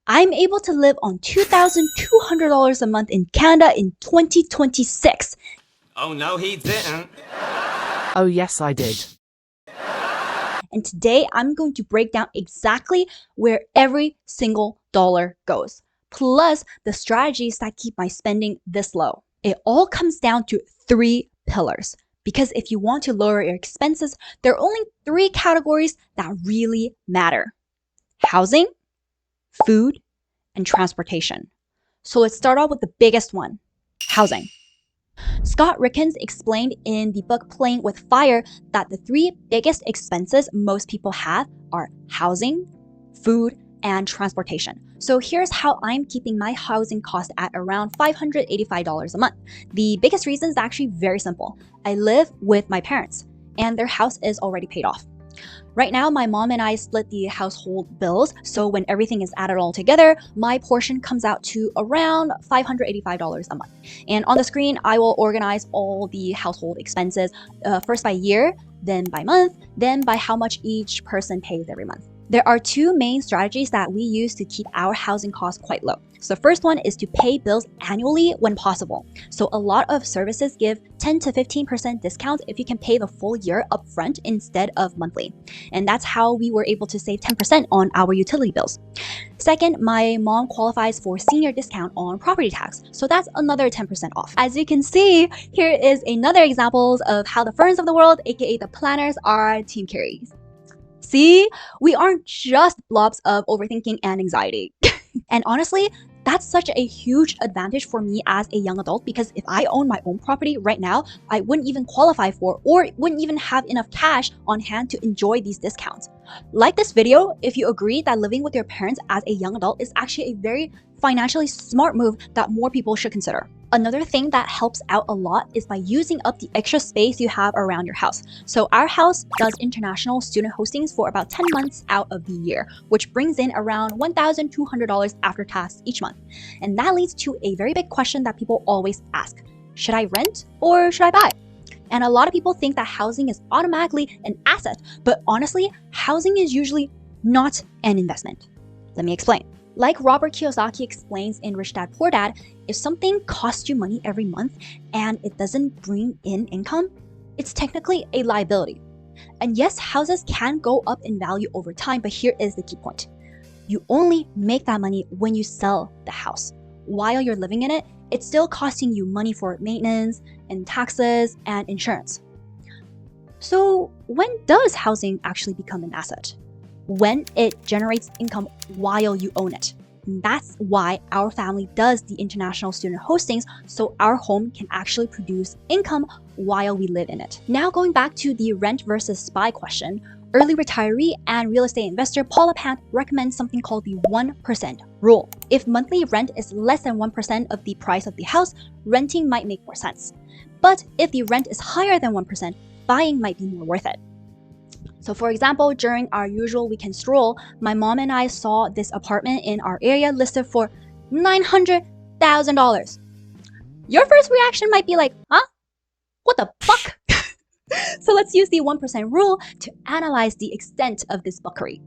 I'm able to live on $2,200 a month in Canada in 2026. Oh, no, he didn't. Oh, yes, I did. And today I'm going to break down exactly where every single dollar goes, plus the strategies that keep my spending this low. It all comes down to 3 pillars. Because if you want to lower your expenses, there are only 3 categories that really matter: housing, food, and transportation. So let's start off with the biggest one: housing. Scott Rickens explained in the book Playing with Fire that the 3 biggest expenses most people have are housing, food, and transportation. So here's how I'm keeping my housing cost at around $585 a month. The biggest reason is actually very simple. I live with my parents and their house is already paid off. Right now, my mom and I split the household bills, so when everything is added all together, my portion comes out to around $585 a month. And on the screen, I will organize all the household expenses, first by year, then by month, then by how much each person pays every month. There are 2 main strategies that we use to keep our housing costs quite low. So the first one is to pay bills annually when possible. So a lot of services give 10 to 15% discounts if you can pay the full year upfront instead of monthly. And that's how we were able to save 10% on our utility bills. Second, my mom qualifies for senior discount on property tax, so that's another 10% off. As you can see, here is another example of how the Ferns of the world, aka the planners, are team carries. See, we aren't just blobs of overthinking and anxiety. And honestly, that's such a huge advantage for me as a young adult, because if I own my own property right now, I wouldn't even qualify for or wouldn't even have enough cash on hand to enjoy these discounts. Like this video if you agree that living with your parents as a young adult is actually a very financially smart move that more people should consider. Another thing that helps out a lot is by using up the extra space you have around your house. So our house does international student hostings for about 10 months out of the year, which brings in around $1,200 after tax each month. And that leads to a very big question that people always ask: should I rent or should I buy? And a lot of people think that housing is automatically an asset, but honestly, housing is usually not an investment. Let me explain. Like Robert Kiyosaki explains in Rich Dad Poor Dad, if something costs you money every month and it doesn't bring in income, it's technically a liability. And yes, houses can go up in value over time, but here is the key point. You only make that money when you sell the house. While you're living in it, it's still costing you money for maintenance and taxes and insurance. So when does housing actually become an asset? When it generates income while you own it. And that's why our family does the international student hostings, so our home can actually produce income while we live in it. Now going back to the rent versus buy question, early retiree and real estate investor Paula Pant recommends something called the 1% rule. If monthly rent is less than 1% of the price of the house, renting might make more sense. But if the rent is higher than 1%, buying might be more worth it. So for example, during our usual weekend stroll, my mom and I saw this apartment in our area listed for $900,000. Your first reaction might be like, huh? What the fuck? So let's use the 1% rule to analyze the extent of this buckery.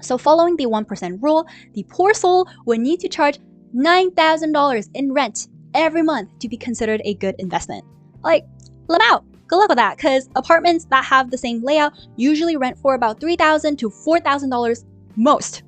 So following the 1% rule, the poor soul would need to charge $9,000 in rent every month to be considered a good investment. Like, let out. Good luck with that, because apartments that have the same layout usually rent for about $3,000 to $4,000 most.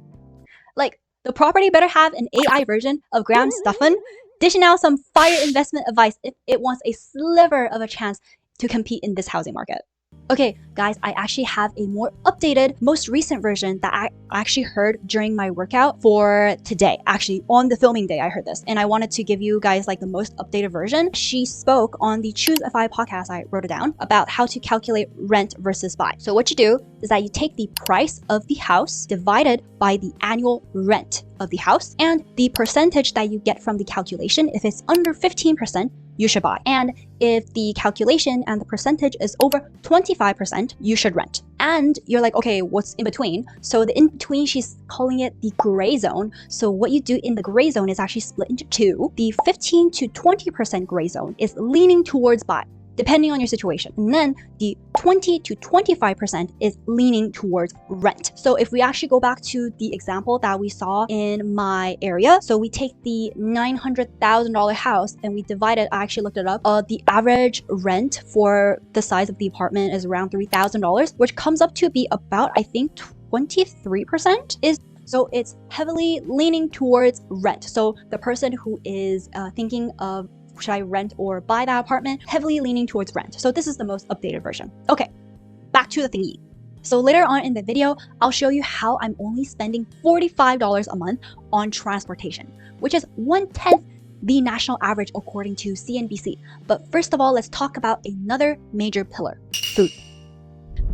Like, the property better have an AI version of Graham Stephan dishing out some fire investment advice if it wants a sliver of a chance to compete in this housing market. Okay, guys, I actually have a more updated, most recent version that I actually heard during my workout for today. Actually, on the filming day, I heard this, and I wanted to give you guys like the most updated version. She spoke on the Choose FI podcast, I wrote it down, about how to calculate rent versus buy. So what you do is that you take the price of the house divided by the annual rent of the house and the percentage that you get from the calculation. If it's under 15%, you should buy. And if the calculation and the percentage is over 25%, you should rent. And you're like, okay, what's in between? So the in between, she's calling it the gray zone. So what you do in the gray zone is actually split into 2. The 15 to 20% gray zone is leaning towards buy. depending on your situation. And then the 20 to 25% is leaning towards rent. So if we actually go back to the example that we saw in my area, so we take the $900,000 house and we divide it, I actually looked it up, the average rent for the size of the apartment is around $3,000, which comes up to be about, I think, 23% is. So it's heavily leaning towards rent. So the person who is thinking of should I rent or buy that apartment, heavily leaning towards rent. So this is the most updated version. Okay, back to the thingy. So later on in the video, I'll show you how I'm only spending $45 a month on transportation, which is 1/10 the national average according to CNBC. But first of all, let's talk about another major pillar, food.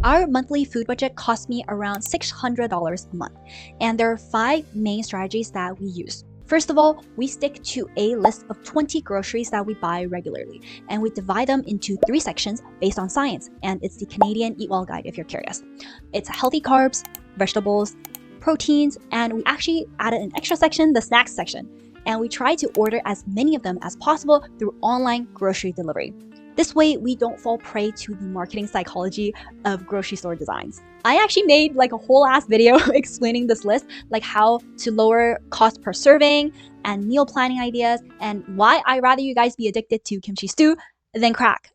Our monthly food budget costs me around $600 a month, and there are 5 main strategies that we use. First of all, we stick to a list of 20 groceries that we buy regularly, and we divide them into 3 sections based on science, and it's the Canadian Eat Well Guide if you're curious. It's healthy carbs, vegetables, proteins, and we actually added an extra section, the snacks section, and we try to order as many of them as possible through online grocery delivery. This way, we don't fall prey to the marketing psychology of grocery store designs. I actually made like a whole ass video explaining this list, like how to lower cost per serving and meal planning ideas, and why I'd rather you guys be addicted to kimchi stew than crack.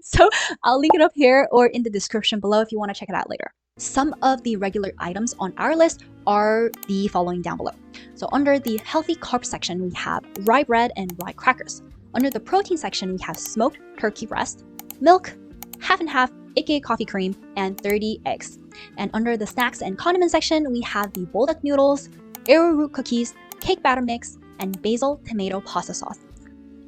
So I'll link it up here or in the description below if you want to check it out later. Some of the regular items on our list are the following down below. So under the healthy carb section, we have rye bread and rye crackers. Under the protein section, we have smoked turkey breast, milk, half and half, aka coffee cream, and 30 eggs. And under the snacks and condiment section, we have the bulldog noodles, arrowroot cookies, cake batter mix, and basil tomato pasta sauce.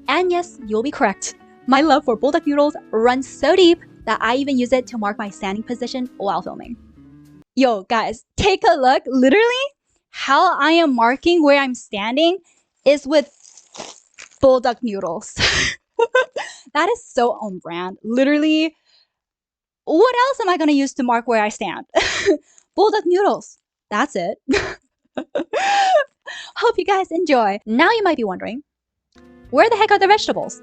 And yes, you'll be correct. My love for bulldog noodles runs so deep that I even use it to mark my standing position while filming. Yo, guys, take a look. Literally, how I am marking where I'm standing is with bulldog noodles. That is so on brand. Literally, what else am I gonna use to mark where I stand? Bulldog noodles. That's it. Hope you guys enjoy. Now you might be wondering, where the heck are the vegetables?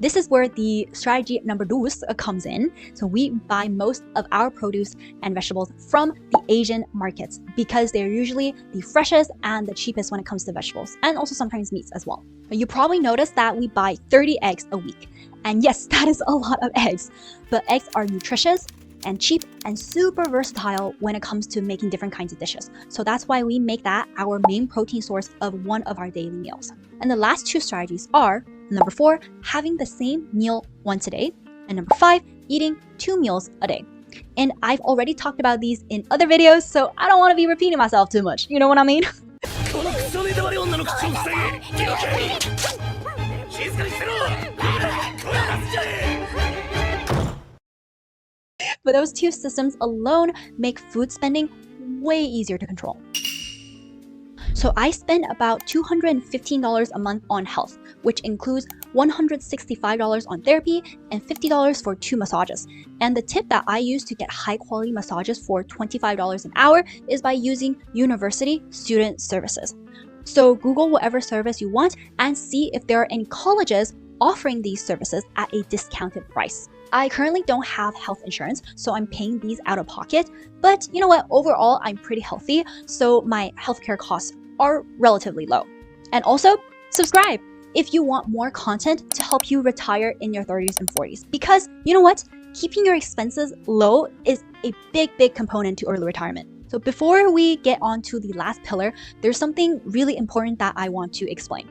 This is where the strategy number 2 comes in. So we buy most of our produce and vegetables from the Asian markets because they're usually the freshest and the cheapest when it comes to vegetables, and also sometimes meats as well. You probably noticed that we buy 30 eggs a week. And yes, that is a lot of eggs, but eggs are nutritious and cheap and super versatile when it comes to making different kinds of dishes. So that's why we make that our main protein source of one of our daily meals. And the last 2 strategies are number 4, having the same meal once a day, and number 5, eating 2 meals a day. And I've already talked about these in other videos, so I don't want to be repeating myself too much. You know what I mean? But those 2 systems alone make food spending way easier to control. So I spend about $215 a month on health, which includes $165 on therapy and $50 for 2 massages. And the tip that I use to get high quality massages for $25 an hour is by using university student services. So Google whatever service you want and see if there are any colleges offering these services at a discounted price. I currently don't have health insurance, so I'm paying these out of pocket. But you know what? Overall, I'm pretty healthy, so my healthcare costs are relatively low. And also, subscribe if you want more content to help you retire in your 30s and 40s. Because you know what? Keeping your expenses low is a big component to early retirement. So before we get on to the last pillar, there's something really important that I want to explain.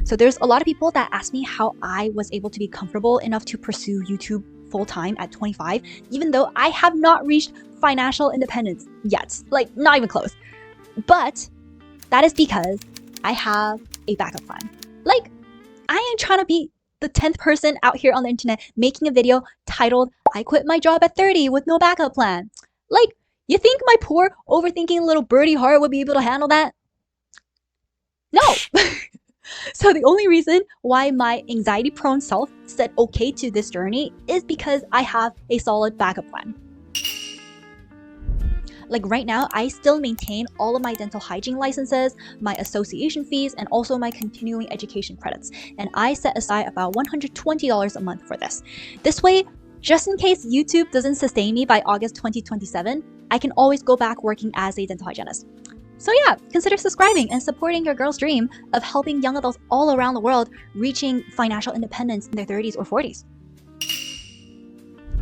So there's a lot of people that ask me how I was able to be comfortable enough to pursue YouTube full-time at 25, even though I have not reached financial independence yet. Like, not even close. But that is because I have a backup plan. Like, I ain't trying to be the 10th person out here on the internet making a video titled, I quit my job at 30 with no backup plan. Like, you think my poor, overthinking little birdie heart would be able to handle that? No! So the only reason why my anxiety-prone self said okay to this journey is because I have a solid backup plan. Like right now, I still maintain all of my dental hygiene licenses, my association fees, and also my continuing education credits. And I set aside about $120 a month for this. This way, just in case YouTube doesn't sustain me by August 2027, I can always go back working as a dental hygienist. So yeah, consider subscribing and supporting your girl's dream of helping young adults all around the world reaching financial independence in their 30s or 40s.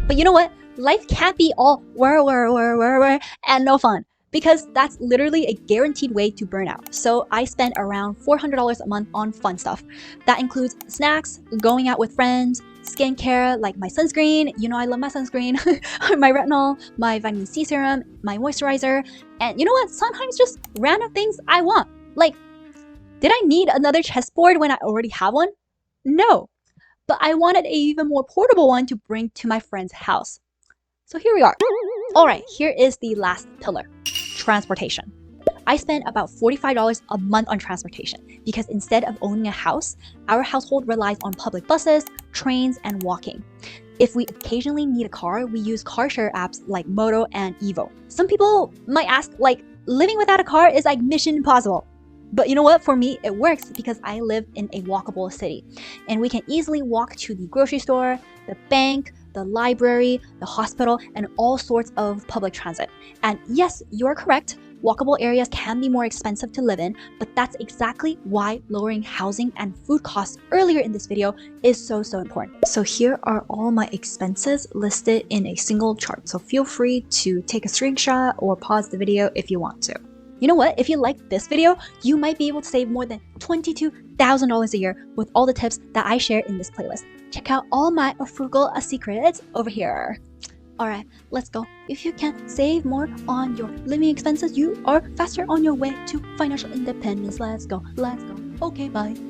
But you know what? Life can't be all whir and no fun, because that's literally a guaranteed way to burn out. So I spend around $400 a month on fun stuff. That includes snacks, going out with friends, skincare like my sunscreen, you know I love my sunscreen, my retinol, my vitamin C serum, my moisturizer, and you know what? Sometimes just random things I want. Like, did I need another chessboard when I already have one? No, but I wanted a even more portable one to bring to my friend's house. So here we are. All right, here is the last pillar, transportation. I spend about $45 a month on transportation because instead of owning a house, our household relies on public buses, trains, and walking. If we occasionally need a car, we use car share apps like Moto and Evo. Some people might ask, like, living without a car is like mission impossible. But you know what? For me, it works because I live in a walkable city and we can easily walk to the grocery store, the bank, the library, the hospital, and all sorts of public transit. And yes, you are correct. Walkable areas can be more expensive to live in, but that's exactly why lowering housing and food costs earlier in this video is so important. So here are all my expenses listed in a single chart. So feel free to take a screenshot or pause the video if you want to. You know what? If you like this video, you might be able to save more than $22,000 a year with all the tips that I share in this playlist. Check out all my frugal secrets over here. Alright, let's go. If you can save more on your living expenses, you are faster on your way to financial independence. Let's go. Okay, bye.